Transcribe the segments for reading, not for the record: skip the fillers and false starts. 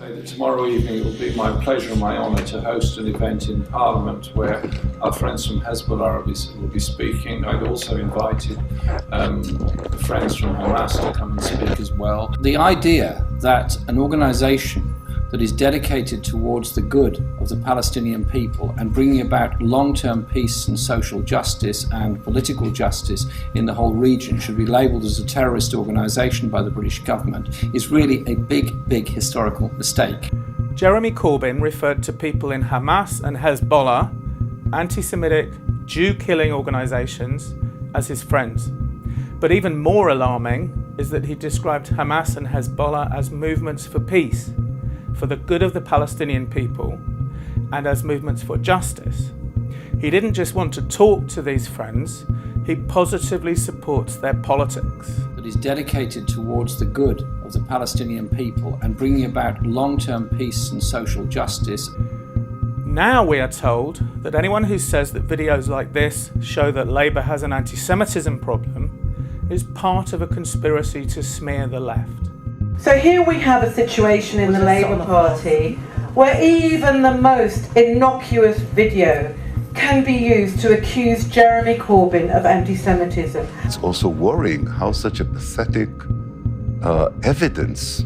Say that tomorrow evening it will be my pleasure and my honour to host an event in Parliament where our friends from Hezbollah will be speaking. I'd also invited friends from Hamas to come and speak as well. The idea that an organisation that is dedicated towards the good of the Palestinian people and bringing about long-term peace and social justice and political justice in the whole region should be labelled as a terrorist organisation by the British government is really a big historical mistake. Jeremy Corbyn referred to people in Hamas and Hezbollah, anti-Semitic, Jew-killing organisations, as his friends. But even more alarming is that he described Hamas and Hezbollah as movements for peace, for the good of the Palestinian people, and as movements for justice. He didn't just want to talk to these friends, he positively supports their politics. That is dedicated towards the good of the Palestinian people and bringing about long-term peace and social justice. Now we are told that anyone who says that videos like this show that Labour has an anti-Semitism problem is part of a conspiracy to smear the left. So here we have a situation in the Labour Party where even the most innocuous video can be used to accuse Jeremy Corbyn of anti-Semitism. It's also worrying how such a pathetic evidence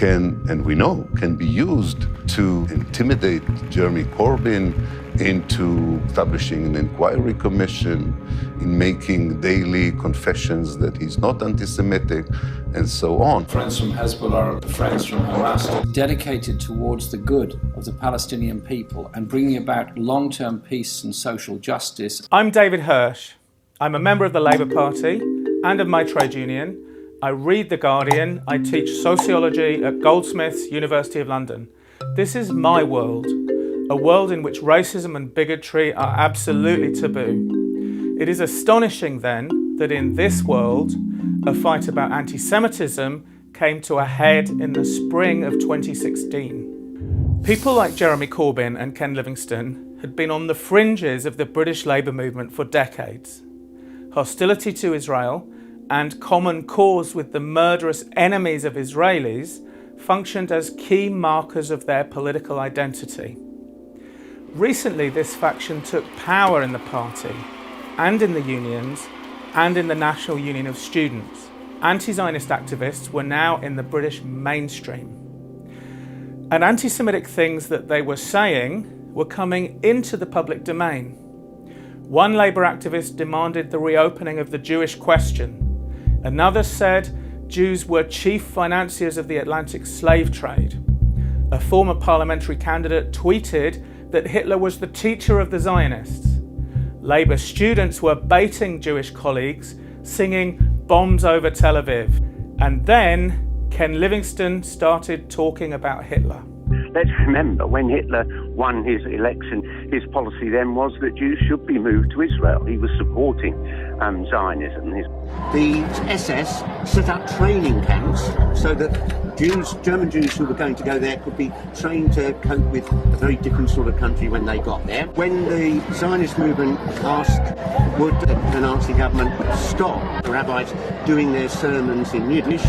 and we know, can be used to intimidate Jeremy Corbyn into establishing an inquiry commission, in making daily confessions that he's not anti-Semitic, and so on. Friends from Hezbollah, friends from Hamas, dedicated towards the good of the Palestinian people and bringing about long-term peace and social justice. I'm David Hirsh. I'm a member of the Labour Party and of my trade union. I read The Guardian. I teach sociology at Goldsmiths, University of London. This is my world, a world in which racism and bigotry are absolutely taboo. It is astonishing then that in this world, a fight about anti-Semitism came to a head in the spring of 2016. People like Jeremy Corbyn and Ken Livingstone had been on the fringes of the British Labour movement for decades. Hostility to Israel and common cause with the murderous enemies of Israelis functioned as key markers of their political identity. Recently, this faction took power in the party and in the unions and in the National Union of Students. Anti-Zionist activists were now in the British mainstream. And anti-Semitic things that they were saying were coming into the public domain. One Labour activist demanded the reopening of the Jewish question. Another said Jews were chief financiers of the Atlantic slave trade. A former parliamentary candidate tweeted that Hitler was the teacher of the Zionists. Labour students were baiting Jewish colleagues, singing "Bombs over Tel Aviv." And then Ken Livingstone started talking about Hitler. Let's remember, when Hitler won his election, his policy then was that Jews should be moved to Israel. He was supporting Zionism. The SS set up training camps so that German Jews who were going to go there could be trained to cope with a very different sort of country when they got there. When the Zionist movement asked would the Nazi government stop the rabbis doing their sermons in Yiddish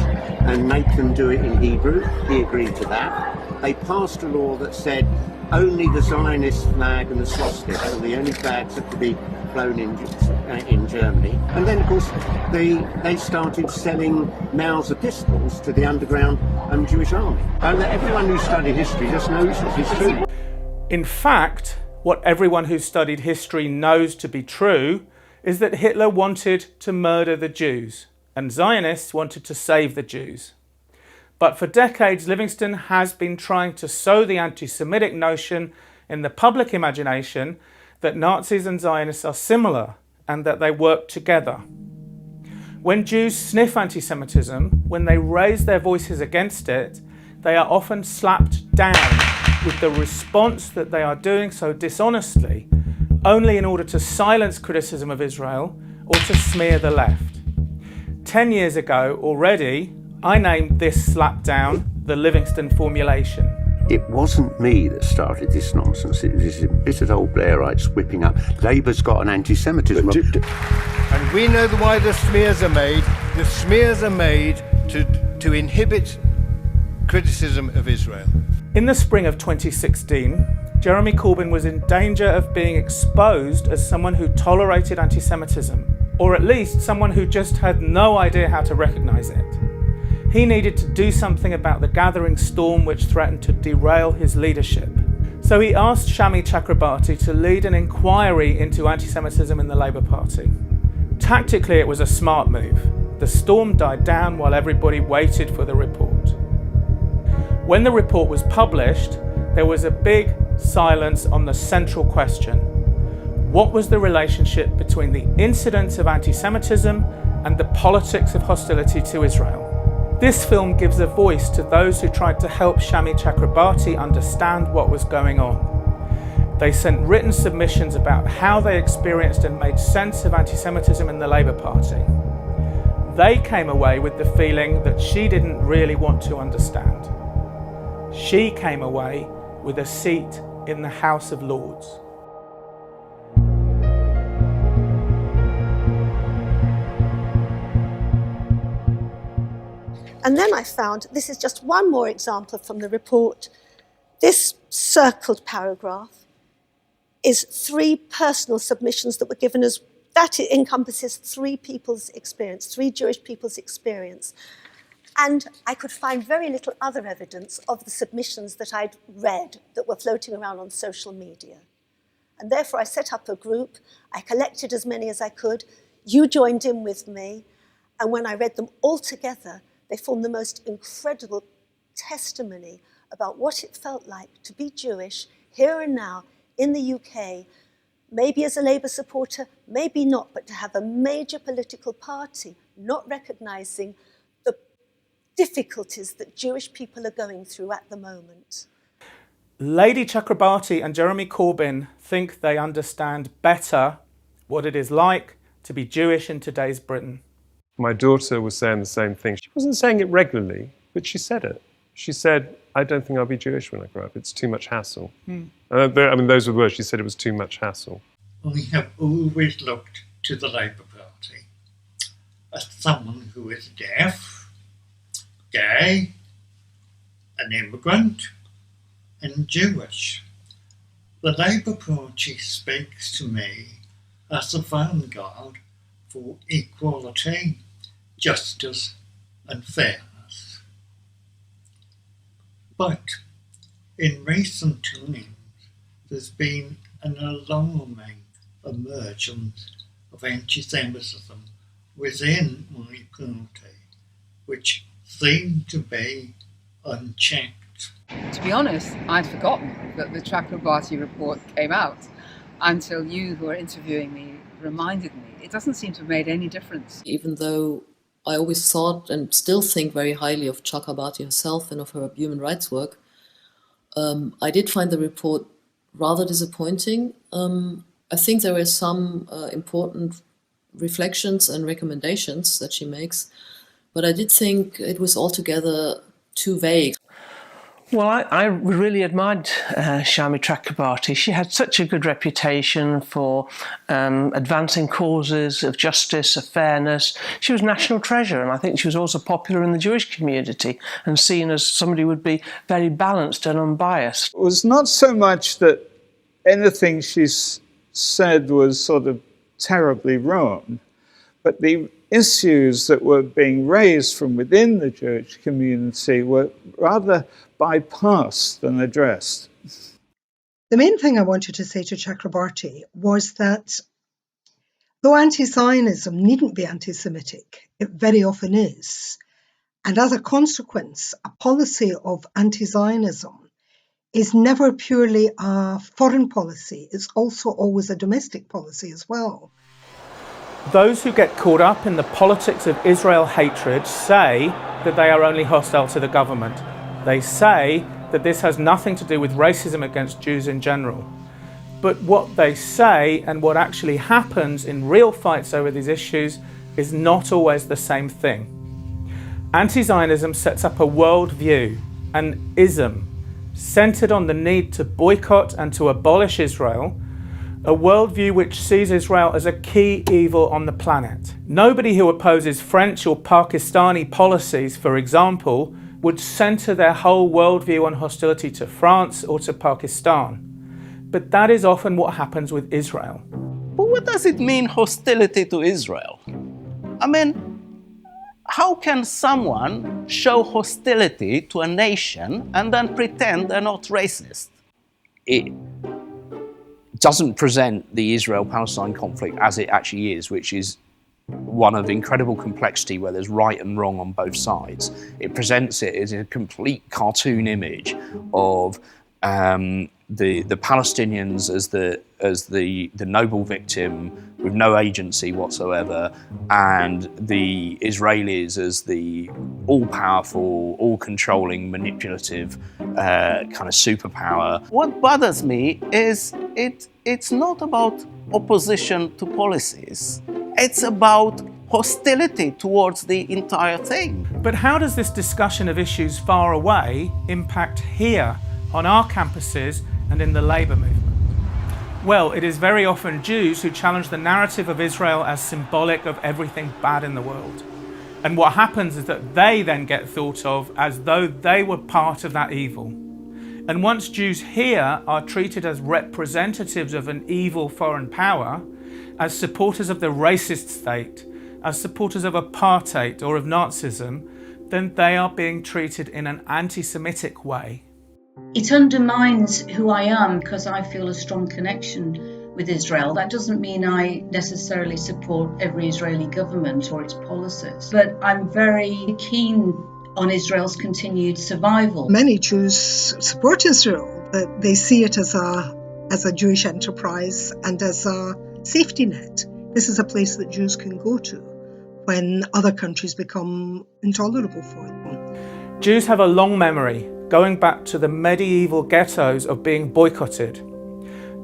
and make them do it in Hebrew, he agreed to that. They passed a law that said only the Zionist flag and the swastika are the only flags that could be flown in Germany. And then, of course, they started selling Mauser pistols to the underground Jewish army. And everyone who studied history just knows this is true. In fact, what everyone who studied history knows to be true is that Hitler wanted to murder the Jews, and Zionists wanted to save the Jews. But for decades, Livingstone has been trying to sow the anti-Semitic notion in the public imagination that Nazis and Zionists are similar and that they work together. When Jews sniff anti-Semitism, when they raise their voices against it, they are often slapped down with the response that they are doing so dishonestly, only in order to silence criticism of Israel or to smear the left. 10 years ago already, I named this slapdown the Livingstone formulation. It wasn't me that started this nonsense. It was this embittered old Blairites whipping up. Labour's got an anti-Semitism. And we know why the smears are made. The smears are made to inhibit criticism of Israel. In the spring of 2016, Jeremy Corbyn was in danger of being exposed as someone who tolerated anti-Semitism, or at least someone who just had no idea how to recognise it. He needed to do something about the gathering storm which threatened to derail his leadership. So he asked Shami Chakrabarti to lead an inquiry into anti-Semitism in the Labour Party. Tactically, it was a smart move. The storm died down while everybody waited for the report. When the report was published, there was a big silence on the central question. What was the relationship between the incidence of anti-Semitism and the politics of hostility to Israel? This film gives a voice to those who tried to help Shami Chakrabarti understand what was going on. They sent written submissions about how they experienced and made sense of anti-Semitism in the Labour Party. They came away with the feeling that she didn't really want to understand. She came away with a seat in the House of Lords. And then I found, this is just one more example from the report, this circled paragraph is 3 personal submissions that were given as, that encompasses 3 people's experience, 3 Jewish people's experience. And I could find very little other evidence of the submissions that I'd read that were floating around on social media. And therefore I set up a group, I collected as many as I could, you joined in with me, and when I read them all together, they formed the most incredible testimony about what it felt like to be Jewish here and now in the UK, maybe as a Labour supporter, maybe not, but to have a major political party not recognising the difficulties that Jewish people are going through at the moment. Lady Chakrabarti and Jeremy Corbyn think they understand better what it is like to be Jewish in today's Britain. My daughter was saying the same thing. She wasn't saying it regularly, but she said it. She said, I don't think I'll be Jewish when I grow up. It's too much hassle. I mean, those were the words. She said it was too much hassle. We have always looked to the Labour Party as someone who is deaf, gay, an immigrant, and Jewish. The Labour Party speaks to me as a vanguard for equality, justice, and fairness. But in recent times, there's been an alarming emergence of anti-Semitism within my party, which seemed to be unchecked. To be honest, I'd forgotten that the Chakrabarti report came out until you, who are interviewing me, reminded me. It doesn't seem to have made any difference. Even though I always thought and still think very highly of Chakrabarti herself and of her human rights work, I did find the report rather disappointing. I think there were some important reflections and recommendations that she makes, but I did think it was altogether too vague. Well, I really admired Shami Chakrabarti. She had such a good reputation for advancing causes of justice, of fairness. She was national treasure, and I think she was also popular in the Jewish community and seen as somebody who would be very balanced and unbiased. It was not so much that anything she said was sort of terribly wrong, but the issues that were being raised from within the Jewish community were rather bypassed than addressed. The main thing I wanted to say to Chakrabarti was that though anti-Zionism needn't be anti-Semitic, it very often is. And as a consequence, a policy of anti-Zionism is never purely a foreign policy. It's also always a domestic policy as well. Those who get caught up in the politics of Israel hatred say that they are only hostile to the government. They say that this has nothing to do with racism against Jews in general. But what they say and what actually happens in real fights over these issues is not always the same thing. Anti-Zionism sets up a worldview, an ism, centered on the need to boycott and to abolish Israel, a worldview which sees Israel as a key evil on the planet. Nobody who opposes French or Pakistani policies, for example, would centre their whole worldview on hostility to France or to Pakistan. But that is often what happens with Israel. But what does it mean, hostility to Israel? I mean, how can someone show hostility to a nation and then pretend they're not racist? It doesn't present the Israel-Palestine conflict as it actually is, which is one of incredible complexity where there's right and wrong on both sides. It presents it as a complete cartoon image of the Palestinians as the noble victim with no agency whatsoever, and the Israelis as the all-powerful, all-controlling, manipulative kind of superpower. What bothers me is it's not about opposition to policies. It's about hostility towards the entire thing. But how does this discussion of issues far away impact here on our campuses and in the labour movement? Well, it is very often Jews who challenge the narrative of Israel as symbolic of everything bad in the world. And what happens is that they then get thought of as though they were part of that evil. And once Jews here are treated as representatives of an evil foreign power, as supporters of the racist state, as supporters of apartheid or of Nazism, then they are being treated in an anti-Semitic way. It undermines who I am because I feel a strong connection with Israel. That doesn't mean I necessarily support every Israeli government or its policies, but I'm very keen on Israel's continued survival. Many Jews support Israel, but they see it as a Jewish enterprise and as a safety net. This is a place that Jews can go to when other countries become intolerable for them. Jews have a long memory, going back to the medieval ghettos of being boycotted.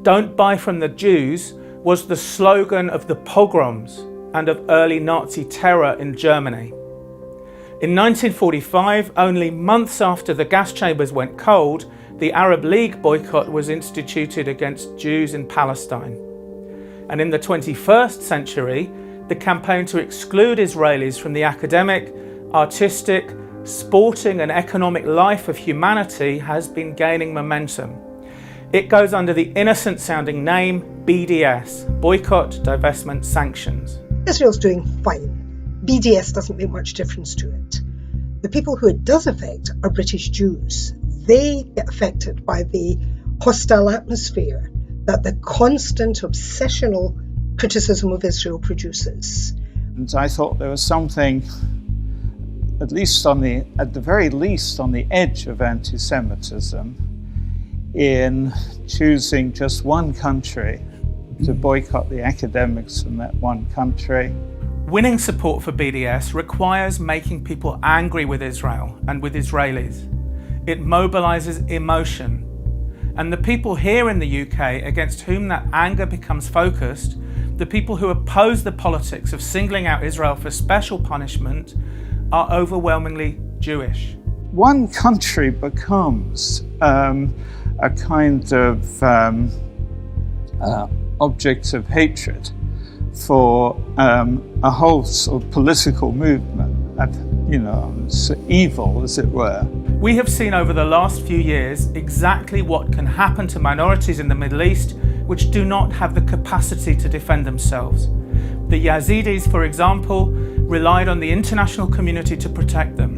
"Don't buy from the Jews" was the slogan of the pogroms and of early Nazi terror in Germany. In 1945, only months after the gas chambers went cold, the Arab League boycott was instituted against Jews in Palestine. And in the 21st century, the campaign to exclude Israelis from the academic, artistic, sporting and economic life of humanity has been gaining momentum. It goes under the innocent-sounding name BDS, Boycott, Divestment, Sanctions. Israel's doing fine. BDS doesn't make much difference to it. The people who it does affect are British Jews. They get affected by the hostile atmosphere that the constant obsessional criticism of Israel produces. And I thought there was something, at the very least on the edge of anti-Semitism in choosing just one country to boycott the academics in that one country. Winning support for BDS requires making people angry with Israel and with Israelis. It mobilises emotion. And the people here in the UK against whom that anger becomes focused, the people who oppose the politics of singling out Israel for special punishment, are overwhelmingly Jewish. One country becomes a kind of object of hatred for a whole sort of political movement, it's evil, as it were. We have seen over the last few years exactly what can happen to minorities in the Middle East which do not have the capacity to defend themselves. The Yazidis, for example, relied on the international community to protect them.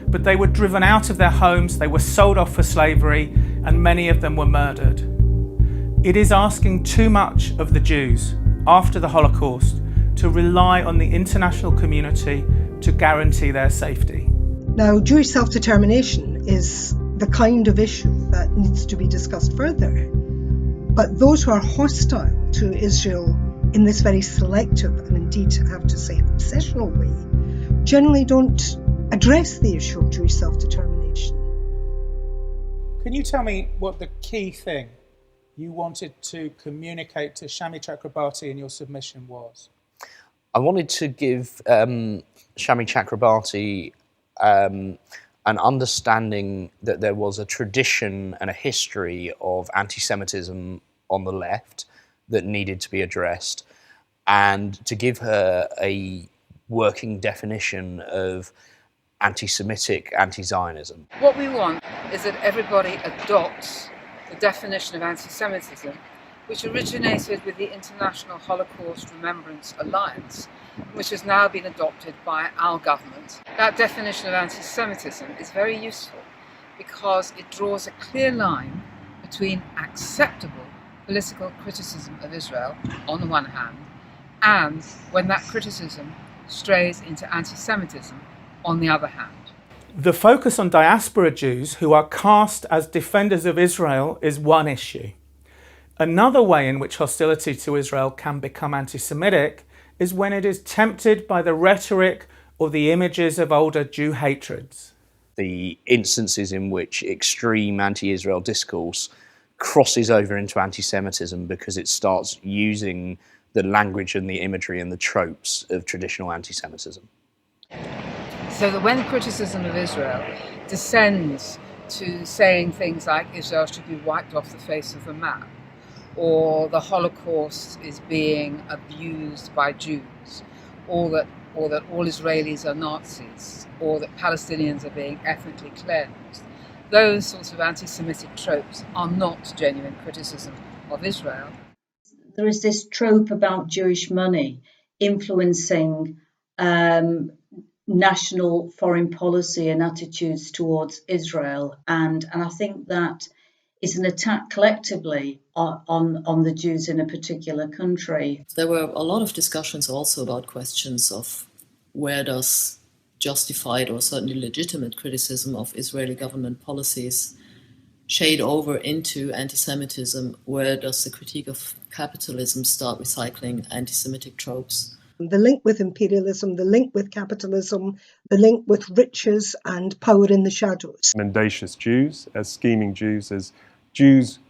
But they were driven out of their homes, they were sold off for slavery, and many of them were murdered. It is asking too much of the Jews after the Holocaust to rely on the international community to guarantee their safety. Now, Jewish self-determination is the kind of issue that needs to be discussed further. But those who are hostile to Israel in this very selective and indeed, I have to say, obsessional way, generally don't address the issue of Jewish self-determination. Can you tell me what the key thing you wanted to communicate to Shami Chakrabarti in your submission was? I wanted to give Shami Chakrabarti an understanding that there was a tradition and a history of anti-Semitism on the left that needed to be addressed, and to give her a working definition of anti-Semitic, anti-Zionism. What we want is that everybody adopts the definition of anti-Semitism, which originated with the International Holocaust Remembrance Alliance, which has now been adopted by our government. That definition of anti-Semitism is very useful because it draws a clear line between acceptable political criticism of Israel on the one hand, and when that criticism strays into anti-Semitism on the other hand. The focus on diaspora Jews who are cast as defenders of Israel is one issue. Another way in which hostility to Israel can become anti-Semitic is when it is tempted by the rhetoric or the images of older Jew hatreds. The instances in which extreme anti-Israel discourse crosses over into anti-Semitism because it starts using the language and the imagery and the tropes of traditional anti-Semitism. So that when criticism of Israel descends to saying things like Israel should be wiped off the face of the map, or the Holocaust is being abused by Jews, or that all Israelis are Nazis, or that Palestinians are being ethnically cleansed, those sorts of anti-Semitic tropes are not genuine criticism of Israel. There is this trope about Jewish money influencing national foreign policy and attitudes towards Israel, and I think that is an attack collectively on the Jews in a particular country. There were a lot of discussions also about questions of where does justified or certainly legitimate criticism of Israeli government policies shade over into anti-Semitism, where does the critique of capitalism start recycling anti-Semitic tropes? The link with imperialism, the link with capitalism, the link with riches and power in the shadows. Mendacious Jews, as scheming Jews, as Jews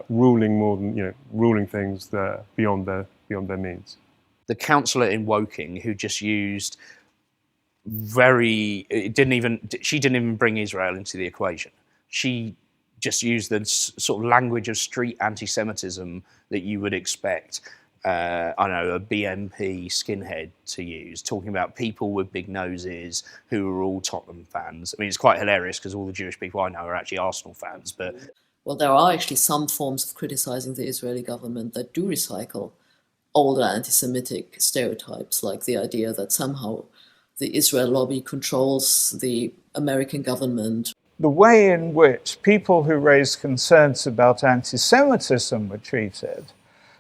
ruling more than, ruling things beyond their means. The councillor in Woking who just used she didn't even bring Israel into the equation. She just used the sort of language of street anti-Semitism that you would expect, a BNP skinhead to use, talking about people with big noses who are all Tottenham fans. I mean, it's quite hilarious because all the Jewish people I know are actually Arsenal fans, but... Well, there are actually some forms of criticizing the Israeli government that do recycle older anti-Semitic stereotypes, like the idea that somehow the Israel lobby controls the American government. The way in which people who raise concerns about anti-Semitism were treated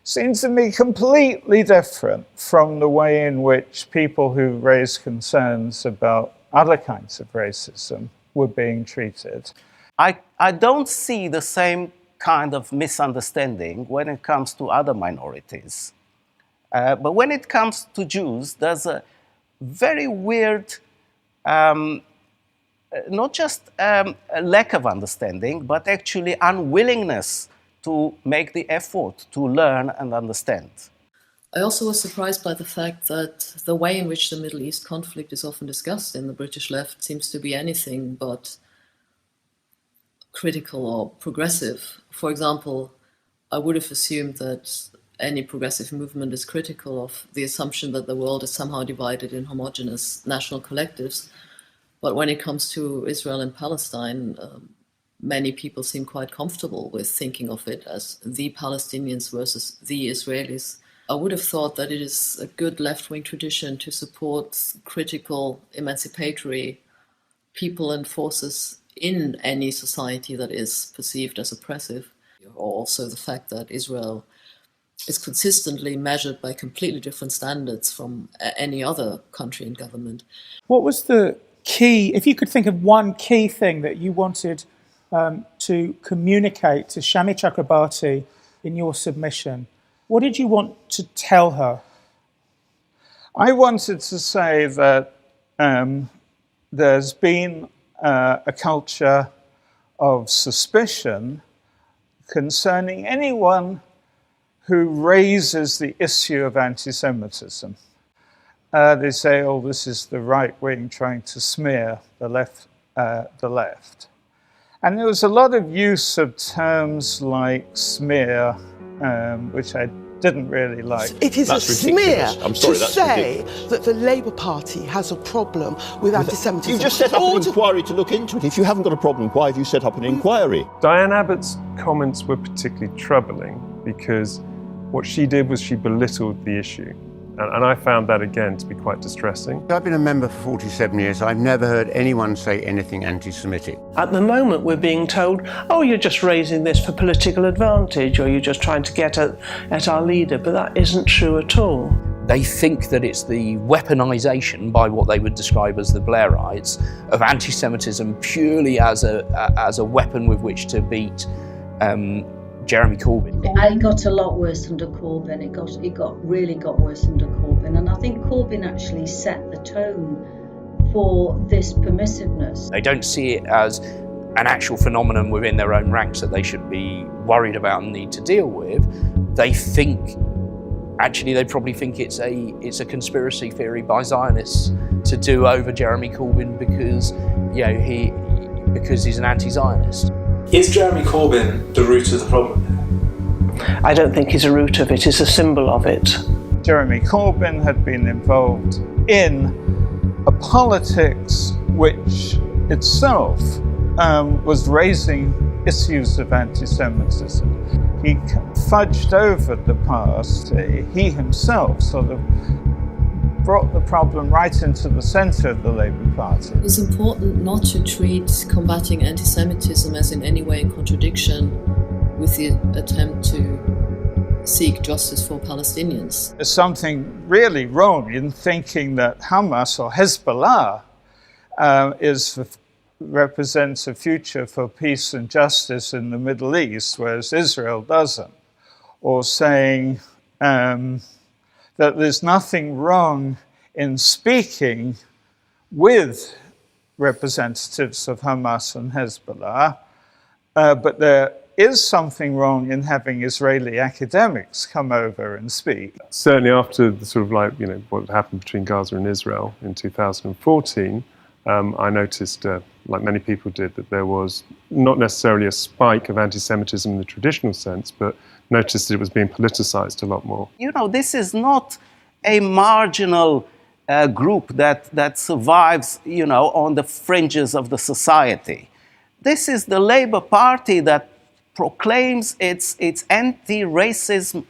seems to me completely different from the way in which people who raise concerns about other kinds of racism were being treated. I don't see the same kind of misunderstanding when it comes to other minorities. But when it comes to Jews, there's a very weird, not just a lack of understanding, but actually unwillingness to make the effort to learn and understand. I also was surprised by the fact that the way in which the Middle East conflict is often discussed in the British left seems to be anything but critical or progressive. For example, I would have assumed that any progressive movement is critical of the assumption that the world is somehow divided in homogeneous national collectives. But when it comes to Israel and Palestine, many people seem quite comfortable with thinking of it as the Palestinians versus the Israelis. I would have thought that it is a good left-wing tradition to support critical, emancipatory people and forces in any society that is perceived as oppressive. Also the fact that Israel is consistently measured by completely different standards from any other country and government. What was the key, if you could think of one key thing that you wanted to communicate to Shami Chakrabarti in your submission, what did you want to tell her? I wanted to say that there's been a culture of suspicion concerning anyone who raises the issue of anti-Semitism. They say, oh, this is the right wing trying to smear the left. And there was a lot of use of terms like smear, which I didn't really like. It is That's a smear I'm sorry, to that's say ridiculous. that the Labour Party has a problem with anti-Semitism. You just set up an inquiry to look into it. If you haven't got a problem, why have you set up an inquiry? Diane Abbott's comments were particularly troubling because what she did was she belittled the issue. And I found that, again, to be quite distressing. I've been a member for 47 years. I've never heard anyone say anything anti-Semitic. At the moment, we're being told, oh, you're just raising this for political advantage, or you're just trying to get at our leader, but that isn't true at all. They think that it's the weaponisation by what they would describe as the Blairites of anti-Semitism purely as a weapon with which to beat Jeremy Corbyn. It got a lot worse under Corbyn. It really got worse under Corbyn, and I think Corbyn actually set the tone for this permissiveness. They don't see it as an actual phenomenon within their own ranks that they should be worried about and need to deal with. They think, actually, they probably think it's a conspiracy theory by Zionists to do over Jeremy Corbyn because, you know, because he's an anti-Zionist. Is Jeremy Corbyn the root of the problem? I don't think he's a root of it, he's a symbol of it. Jeremy Corbyn had been involved in a politics which itself was raising issues of anti-Semitism. He fudged over the past. He himself sort of brought the problem right into the centre of the Labour Party. It's important not to treat combating anti-Semitism as in any way in contradiction with the attempt to seek justice for Palestinians. There's something really wrong in thinking that Hamas or Hezbollah represents a future for peace and justice in the Middle East, whereas Israel doesn't. Or saying that there's nothing wrong in speaking with representatives of Hamas and Hezbollah, but there is something wrong in having Israeli academics come over and speak. Certainly after the sort of like, you know, what happened between Gaza and Israel in 2014, I noticed, like many people did, that there was not necessarily a spike of anti-Semitism in the traditional sense, but noticed that it was being politicized a lot more. You know, this is not a marginal group that survives, you know, on the fringes of the society. This is the Labour Party that proclaims its anti-racism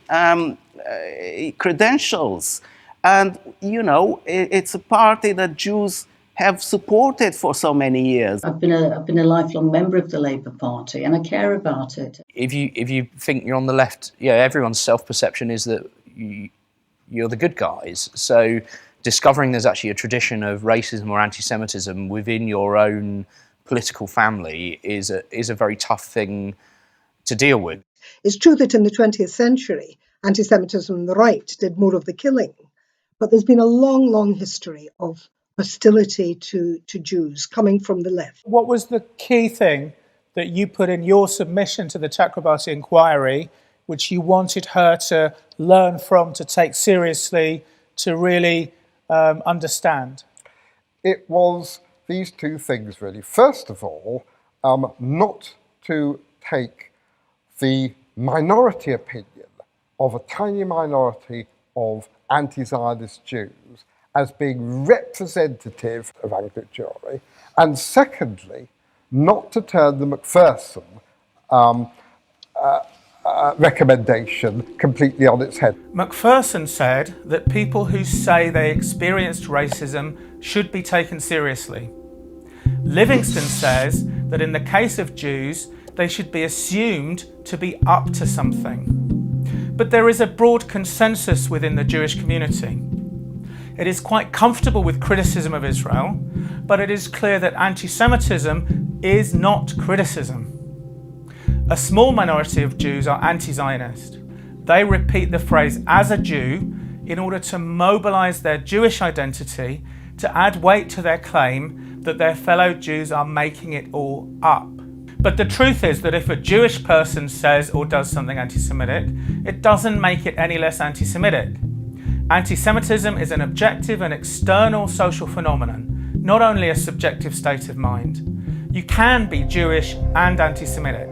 credentials. And, you know, it's a party that Jews have supported for so many years. I've been a lifelong member of the Labour Party, and I care about it. If you think you're on the left, yeah, everyone's self-perception is that you're the good guys. So discovering there's actually a tradition of racism or anti-Semitism within your own political family is a very tough thing to deal with. It's true that in the 20th century, anti-Semitism on the right did more of the killing, but there's been a long, long history of hostility to Jews coming from the left. What was the key thing that you put in your submission to the Chakrabarti inquiry, which you wanted her to learn from, to take seriously, to really understand? It was these two things, really. First of all, not to take the minority opinion of a tiny minority of anti-Zionist Jews as being representative of Anglicare Jewry, and secondly, not to turn the Macpherson recommendation completely on its head. Macpherson said that people who say they experienced racism should be taken seriously. Livingston says that in the case of Jews, they should be assumed to be up to something. But there is a broad consensus within the Jewish community. It is quite comfortable with criticism of Israel, but it is clear that anti-Semitism is not criticism. A small minority of Jews are anti-Zionist. They repeat the phrase "as a Jew" in order to mobilize their Jewish identity, to add weight to their claim that their fellow Jews are making it all up. But the truth is that if a Jewish person says or does something anti-Semitic, it doesn't make it any less anti-Semitic. Anti-Semitism is an objective and external social phenomenon, not only a subjective state of mind. You can be Jewish and anti-Semitic.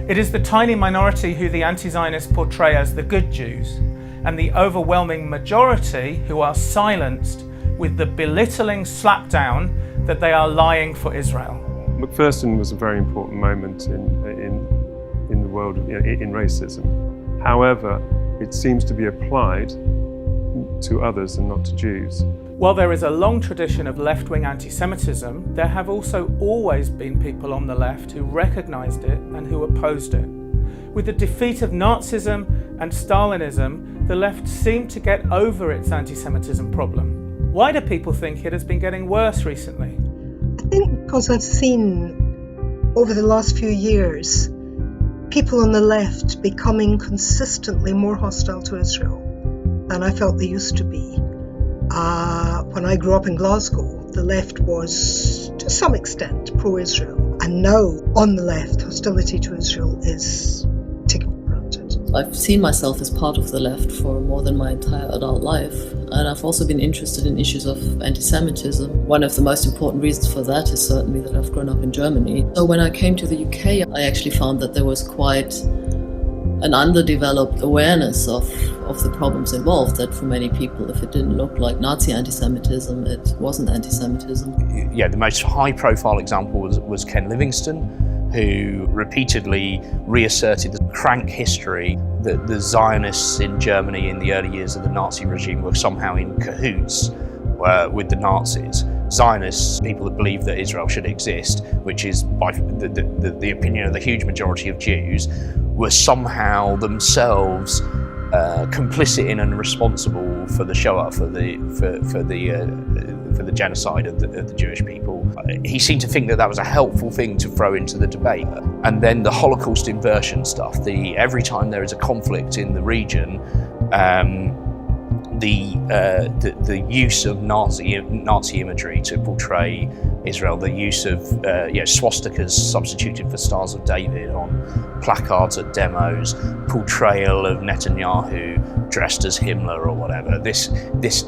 It is the tiny minority who the anti-Zionists portray as the good Jews, and the overwhelming majority who are silenced with the belittling slapdown that they are lying for Israel. Macpherson was a very important moment in the world in racism. However, it seems to be applied to others and not to Jews. While there is a long tradition of left-wing anti-Semitism, there have also always been people on the left who recognised it and who opposed it. With the defeat of Nazism and Stalinism, the left seemed to get over its anti-Semitism problem. Why do people think it has been getting worse recently? I think because I've seen over the last few years people on the left becoming consistently more hostile to Israel than I felt they used to be. When I grew up in Glasgow, the left was, to some extent, pro-Israel. And now, on the left, hostility to Israel is taken for granted. I've seen myself as part of the left for more than my entire adult life. And I've also been interested in issues of anti-Semitism. One of the most important reasons for that is certainly that I've grown up in Germany. So when I came to the UK, I actually found that there was quite an underdeveloped awareness of the problems involved, that for many people, if it didn't look like Nazi anti-Semitism, it wasn't anti-Semitism. Yeah, the most high-profile example was Ken Livingstone, who repeatedly reasserted the crank history that the Zionists in Germany in the early years of the Nazi regime were somehow in cahoots with the Nazis. Zionists, people that believe that Israel should exist, which is by the opinion of the huge majority of Jews, were somehow themselves complicit in and responsible for the Shoah, for the genocide of the Jewish people. He seemed to think that that was a helpful thing to throw into the debate. And then the Holocaust inversion stuff. Every time there is a conflict in the region, the use of Nazi imagery to portray Israel, the use of swastikas substituted for Stars of David on placards at demos, portrayal of Netanyahu dressed as Himmler or whatever. This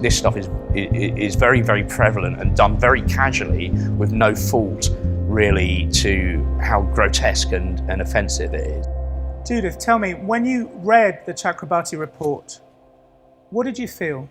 stuff is very, very prevalent and done very casually with no thought really to how grotesque and offensive it is. Judith, tell me, when you read the Chakrabarti report, what did you feel?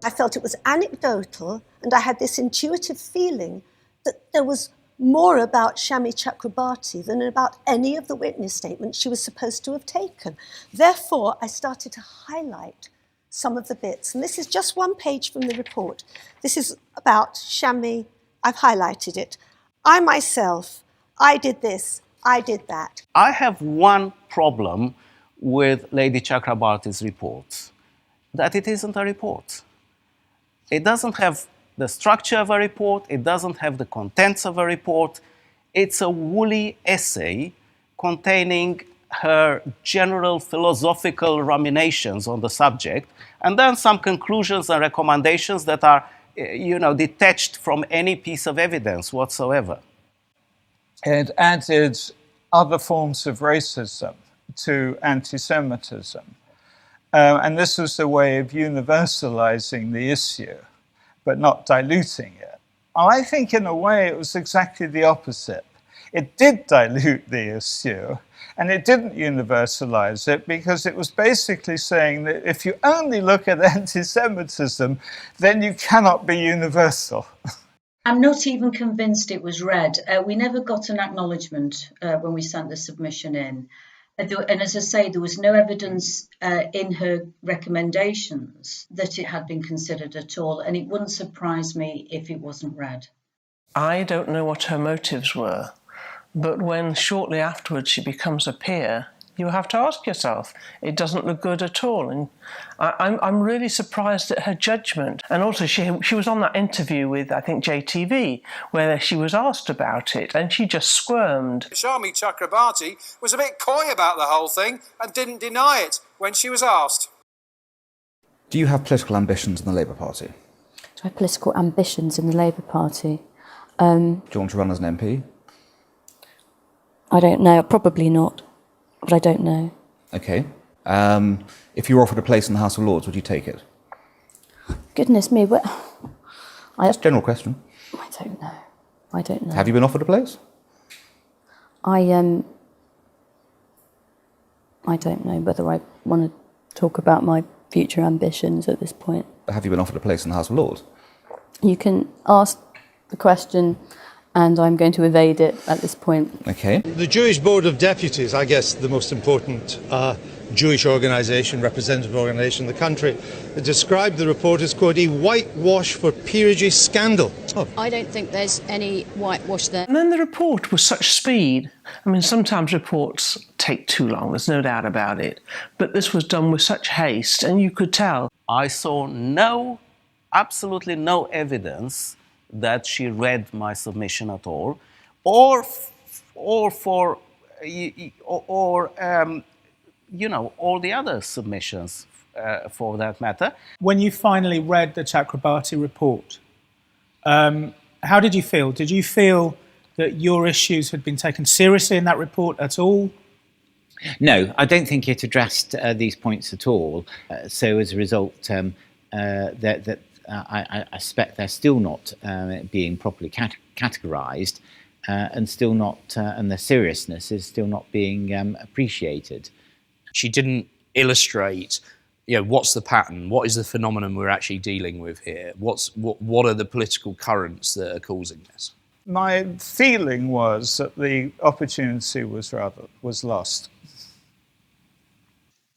I felt it was anecdotal, and I had this intuitive feeling that there was more about Shami Chakrabarti than about any of the witness statements she was supposed to have taken. Therefore, I started to highlight some of the bits. And this is just one page from the report. This is about Shami. I've highlighted it. I myself, I did this, I did that. I have one problem with Lady Chakrabarti's report, that it isn't a report. It doesn't have the structure of a report, it doesn't have the contents of a report. It's a woolly essay containing her general philosophical ruminations on the subject, and then some conclusions and recommendations that are, detached from any piece of evidence whatsoever. It added other forms of racism to anti-Semitism. And this was a way of universalizing the issue, but not diluting it. I think in a way it was exactly the opposite. It did dilute the issue, and it didn't universalize it, because it was basically saying that if you only look at anti-Semitism, then you cannot be universal. I'm not even convinced it was read. We never got an acknowledgement when we sent the submission in. And as I say, there was no evidence in her recommendations that it had been considered at all, and it wouldn't surprise me if it wasn't read. I don't know what her motives were, but when shortly afterwards she becomes a peer, you have to ask yourself, it doesn't look good at all. And I'm really surprised at her judgment. And also she was on that interview with, I think, JTV, where she was asked about it, and she just squirmed. Shami Chakrabarti was a bit coy about the whole thing and didn't deny it when she was asked. Do you have political ambitions in the Labour Party? Do I have political ambitions in the Labour Party? Do you want to run as an MP? I don't know, probably not. But I don't know. Okay. If you were offered a place in the House of Lords, would you take it? Goodness me, what? That's a general question. I don't know. Have you been offered a place? I I don't know whether I want to talk about my future ambitions at this point. Have you been offered a place in the House of Lords? You can ask the question, and I'm going to evade it at this point. Okay. The Jewish Board of Deputies, I guess the most important Jewish organisation, representative organisation in the country, described the report as, quote, a whitewash for peerage scandal. Oh. I don't think there's any whitewash there. And then the report was such speed. I mean, sometimes reports take too long, there's no doubt about it. But this was done with such haste, and you could tell. I saw absolutely no evidence that she read my submission at all, or all the other submissions for that matter. When you finally read the Chakrabarti report, how did you feel? Did you feel that your issues had been taken seriously in that report at all? No, I don't think it addressed these points at all. So as a result, I suspect they're still not being properly categorised, and still not, and the seriousness is still not being appreciated. She didn't illustrate, what's the pattern, what is the phenomenon we're actually dealing with here, what are the political currents that are causing this. My feeling was that the opportunity was lost.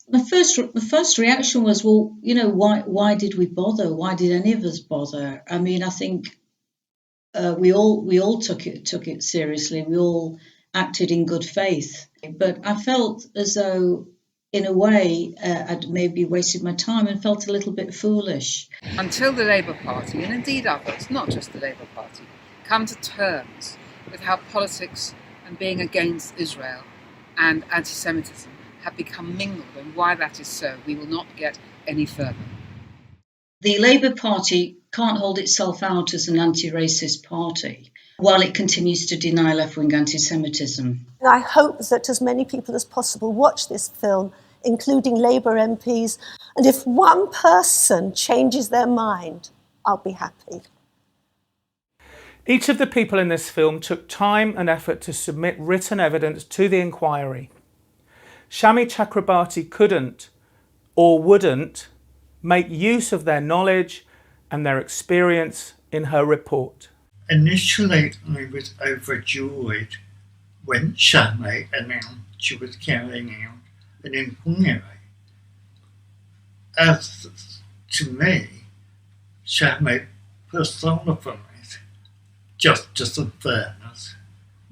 The first reaction was, well, why did we bother? Why did any of us bother? I mean, I think we all took it seriously. We all acted in good faith. But I felt as though, in a way, I'd maybe wasted my time and felt a little bit foolish. Until the Labour Party, and indeed others, not just the Labour Party, come to terms with how politics and being against Israel and anti-Semitism have become mingled, and why that is so, we will not get any further. The Labour Party can't hold itself out as an anti-racist party while it continues to deny left-wing anti-Semitism. I hope that as many people as possible watch this film, including Labour MPs, and if one person changes their mind, I'll be happy. Each of the people in this film took time and effort to submit written evidence to the inquiry. Shami Chakrabarti couldn't or wouldn't make use of their knowledge and their experience in her report. Initially, I was overjoyed when Shami announced she was carrying out an inquiry. As to me, Shami personified justice and fairness,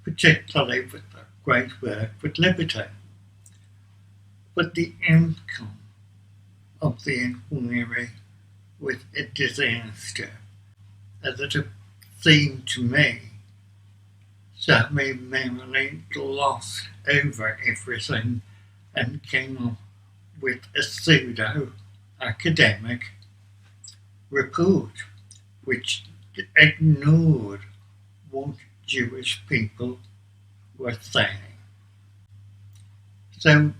particularly with the great work with liberty. But the outcome of the inquiry was a disaster, as it seemed to me Shami merely glossed over everything and came up with a pseudo-academic report which ignored what Jewish people were saying. So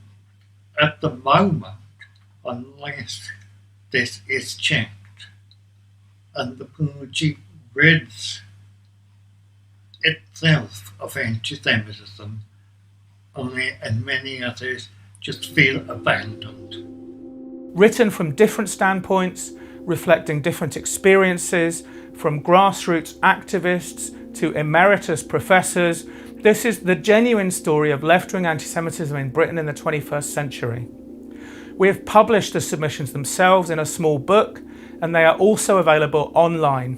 at the moment, unless this is checked and the party rids itself of anti-Semitism, I and many others just feel abandoned. Written from different standpoints, reflecting different experiences, from grassroots activists to emeritus professors, this is the genuine story of left-wing anti-Semitism in Britain in the 21st century. We have published the submissions themselves in a small book, and they are also available online.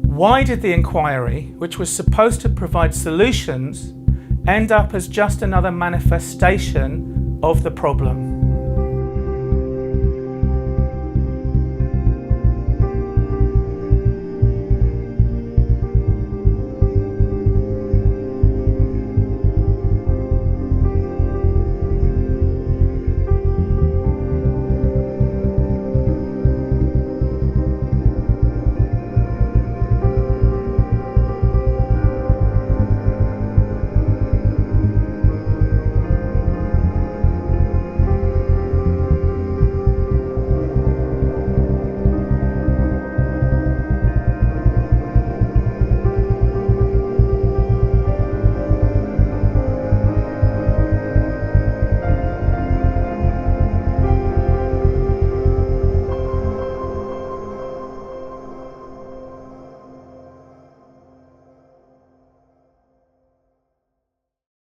Why did the inquiry, which was supposed to provide solutions, end up as just another manifestation of the problem?